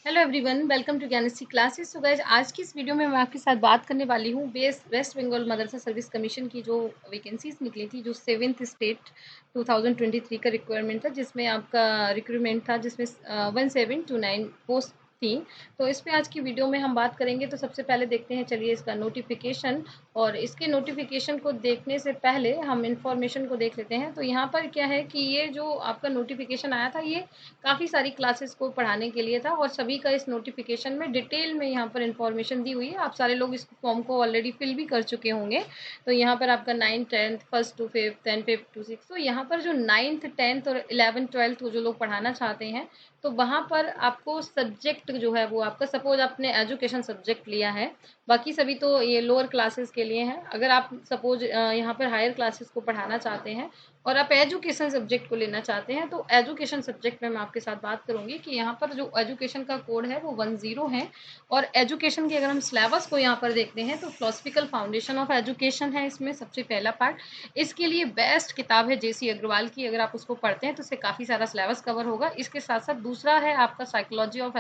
Hello everyone, welcome to Gyanshree classes. So guys, आज की इस वीडियो में मैं आपके साथ बात करने वाली हूँ वेस्ट बंगाल मदरसा सर्विस कमीशन की जो वैकेंसीज निकली थी, जो 7th स्टेट 2023 का रिक्वायरमेंट था, जिसमें आपका रिक्रूटमेंट था, जिसमें 1729 पोस्ट थी। तो इस पे आज की वीडियो में हम बात करेंगे। तो सबसे पहले देखते हैं, चलिए, इसका नोटिफिकेशन। और इसके नोटिफिकेशन को देखने से पहले हम इंफॉर्मेशन को देख लेते हैं। तो यहाँ पर क्या है कि ये जो आपका नोटिफिकेशन आया था, ये काफ़ी सारी क्लासेस को पढ़ाने के लिए था, और सभी का इस नोटिफिकेशन में डिटेल में यहाँ पर इन्फॉर्मेशन दी हुई है। आप सारे लोग इस फॉर्म को ऑलरेडी फिल भी कर चुके होंगे। तो यहाँ पर आपका 9th 10th 1st to 5th 10th 5th to 6th, तो यहाँ पर जो 9th 10th और 11th 12th को जो लोग पढ़ाना चाहते हैं, तो वहाँ पर आपको सब्जेक्ट जो है वो आपका, सपोज आपने एजुकेशन सब्जेक्ट लिया है, बाकी सभी तो ये लोअर क्लासेस के लिए हैं। अगर आप सपोज यहाँ पर हायर क्लासेस को पढ़ाना चाहते हैं और आप एजुकेशन सब्जेक्ट को लेना चाहते हैं, तो एजुकेशन सब्जेक्ट में मैं आपके साथ बात करूंगी कि यहाँ पर जो एजुकेशन का कोड है वो 10 है। और एजुकेशन के अगर हम सिलेबस को यहाँ पर देखते हैं, तो फिलोसफिकल फाउंडेशन ऑफ एजुकेशन है इसमें सबसे पहला पार्ट। इसके लिए बेस्ट किताब है जेसी अग्रवाल की, अगर आप उसको पढ़ते हैं तो इससे काफ़ी सारा सिलेबस कवर होगा। इसके साथ साथ दूसरा है आपका psychology of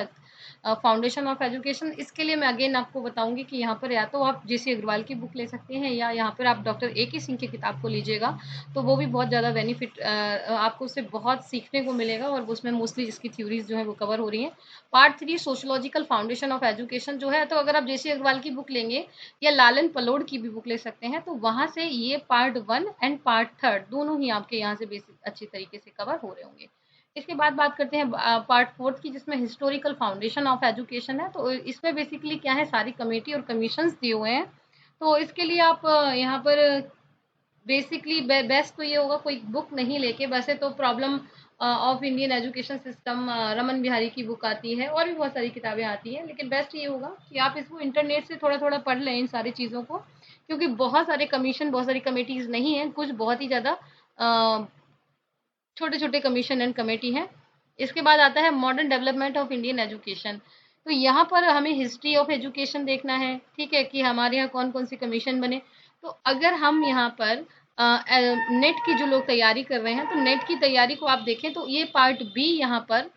foundation of education. इसके लिए मैं अगेन आपको बताऊंगी कि यहाँ पर या तो आप जेसी अग्रवाल की बुक ले सकते हैं, या यहाँ पर आप डॉक्टर ए के सिंह की किताब को लीजिएगा, तो वो भी बहुत ज़्यादा बेनिफिट, आपको उससे बहुत सीखने को मिलेगा, और उसमें मोस्टली इसकी थ्योरीज जो है वो कवर हो रही हैं। Part 3 sociological foundation of education जो है, तो अगर आप जेसी अग्रवाल की बुक लेंगे या लालन पलोड की भी बुक ले सकते हैं, तो वहाँ से ये पार्ट 1 एंड पार्ट 3 दोनों ही आपके यहाँ से बेसिक अच्छी तरीके से कवर हो रहे होंगे। इसके बाद बात करते हैं पार्ट 4 की, जिसमें हिस्टोरिकल फाउंडेशन ऑफ एजुकेशन है। तो इसमें बेसिकली क्या है, सारी कमेटी और कमीशंस दिए हुए हैं। तो इसके लिए आप यहाँ पर बेसिकली बेस्ट तो ये होगा, कोई बुक नहीं लेके, वैसे तो problem of Indian education system Raman Bihari की बुक आती है, और भी बहुत सारी किताबें आती हैं, लेकिन बेस्ट ये होगा कि आप इसको इंटरनेट से थोड़ा थोड़ा पढ़ लें इन सारी चीज़ों को, क्योंकि बहुत सारे कमीशन, बहुत सारी कमेटीज नहीं हैं, कुछ बहुत ही ज़्यादा छोटे छोटे कमीशन एंड कमेटी हैं। इसके बाद आता है modern development of Indian education. तो यहाँ पर हमें हिस्ट्री ऑफ एजुकेशन देखना है, ठीक है, कि हमारे यहाँ कौन कौन से कमीशन बने। तो अगर हम यहाँ पर नेट की जो लोग तैयारी कर रहे हैं, तो नेट की तैयारी को आप देखें, तो ये पार्ट बी यहाँ पर,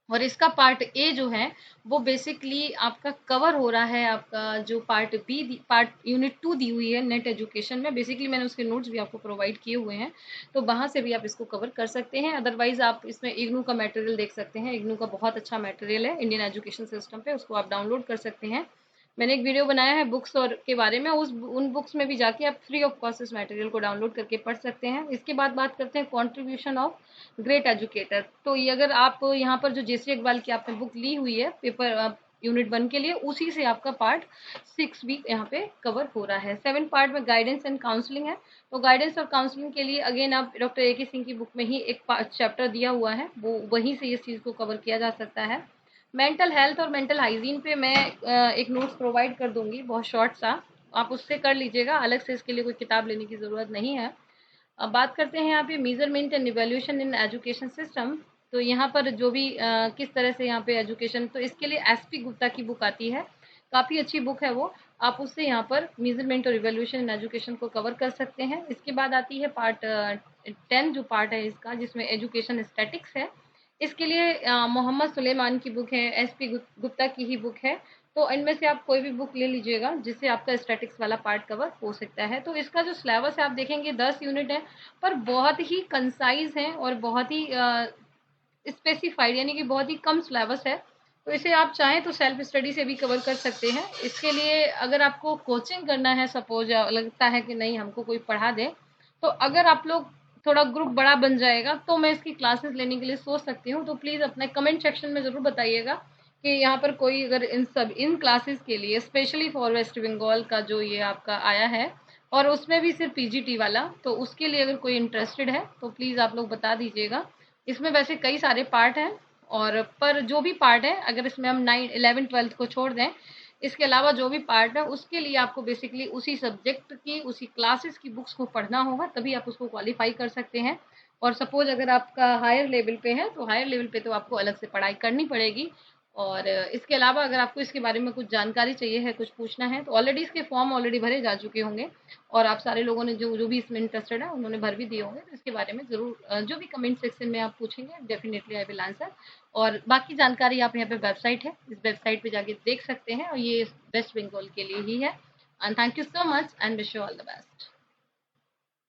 और इसका पार्ट ए जो है वो बेसिकली आपका कवर हो रहा है। आपका जो पार्ट बी, पार्ट यूनिट 2 दी हुई है नेट एजुकेशन में, बेसिकली मैंने उसके नोट्स भी आपको प्रोवाइड किए हुए हैं, तो वहाँ से भी आप इसको कवर कर सकते हैं। अदरवाइज आप इसमें इग्नू का मटेरियल देख सकते हैं, इग्नू का बहुत अच्छा मटेरियल है इंडियन एजुकेशन सिस्टम पे, उसको आप डाउनलोड कर सकते हैं। मैंने एक वीडियो बनाया है बुक्स और के बारे में, उन बुक्स में भी जाके आप फ्री ऑफ कॉस्ट इस मटेरियल को डाउनलोड करके पढ़ सकते हैं। इसके बाद बात करते हैं कॉन्ट्रीब्यूशन ऑफ ग्रेट एजुकेटर। तो ये अगर आप यहाँ पर जो जेसी अग्रवाल की आपने बुक ली हुई है पेपर यूनिट 1 के लिए, उसी से आपका पार्ट 6 भी यहाँ पे कवर हो रहा है। 7 पार्ट में गाइडेंस एंड काउंसलिंग है। तो गाइडेंस और काउंसलिंग के लिए अगेन आप डॉक्टर ए के सिंह की बुक में ही एक चैप्टर दिया हुआ है, वो वहीं से इस चीज़ को कवर किया जा सकता है। मेंटल हेल्थ और मेंटल हाइजीन पे मैं एक नोट्स प्रोवाइड कर दूंगी, बहुत शॉर्ट सा, आप उससे कर लीजिएगा, अलग से इसके लिए कोई किताब लेने की ज़रूरत नहीं है। अब बात करते हैं यहाँ पे measurement and evaluation in education system. तो यहाँ पर जो भी किस तरह से यहाँ पे एजुकेशन, तो इसके लिए एसपी गुप्ता की बुक आती है, काफ़ी अच्छी बुक है वो, आप उससे यहाँ पर मेजरमेंट और इवैल्यूएशन इन एजुकेशन को कवर कर सकते हैं। इसके बाद आती है पार्ट 10 जो पार्ट है इसका, जिसमें एजुकेशन स्टैटिक्स है। इसके लिए मोहम्मद सुलेमान की बुक है, एसपी गुप्ता की ही बुक है। तो इनमें से आप कोई भी बुक ले लीजिएगा जिससे आपका स्टैटिक्स वाला पार्ट कवर हो सकता है। तो इसका जो सिलेबस है आप देखेंगे 10 यूनिट है, पर बहुत ही कंसाइज है और बहुत ही स्पेसिफाइड, यानी कि बहुत ही कम सिलेबस है। तो इसे आप चाहें तो सेल्फ स्टडी से भी कवर कर सकते हैं। इसके लिए अगर आपको कोचिंग करना है, सपोज लगता है कि नहीं हमको कोई पढ़ा दे, तो अगर आप लोग थोड़ा ग्रुप बड़ा बन जाएगा, तो मैं इसकी क्लासेस लेने के लिए सोच सकती हूँ। तो प्लीज़ अपने कमेंट सेक्शन में ज़रूर बताइएगा कि यहाँ पर कोई अगर इन क्लासेस के लिए स्पेशली फॉर वेस्ट बंगाल का जो ये आपका आया है, और उसमें भी सिर्फ पीजीटी वाला, तो उसके लिए अगर कोई इंटरेस्टेड है तो प्लीज़ आप लोग बता दीजिएगा। इसमें वैसे कई सारे पार्ट हैं, और पर जो भी पार्ट है, अगर इसमें हम 9 11 12 को छोड़ दें, इसके अलावा जो भी पार्ट है उसके लिए आपको बेसिकली उसी सब्जेक्ट की, उसी क्लासेस की बुक्स को पढ़ना होगा, तभी आप उसको क्वालिफाई कर सकते हैं। और सपोज अगर आपका हायर लेवल पे है, तो हायर लेवल पे तो आपको अलग से पढ़ाई करनी पड़ेगी। और इसके अलावा अगर आपको इसके बारे में कुछ जानकारी चाहिए है, कुछ पूछना है, तो ऑलरेडी इसके फॉर्म ऑलरेडी भरे जा चुके होंगे और आप सारे लोगों ने जो जो भी इसमें इंटरेस्टेड है उन्होंने भर भी दिए होंगे। तो इसके बारे में ज़रूर जो भी कमेंट सेक्शन में आप पूछेंगे डेफिनेटली आई विल आंसर। और बाकी जानकारी आप यहाँ पे वेबसाइट है, इस वेबसाइट पे जाके देख सकते हैं और ये वेस्ट बंगाल के लिए ही है। And thank you so much and wish you all the best.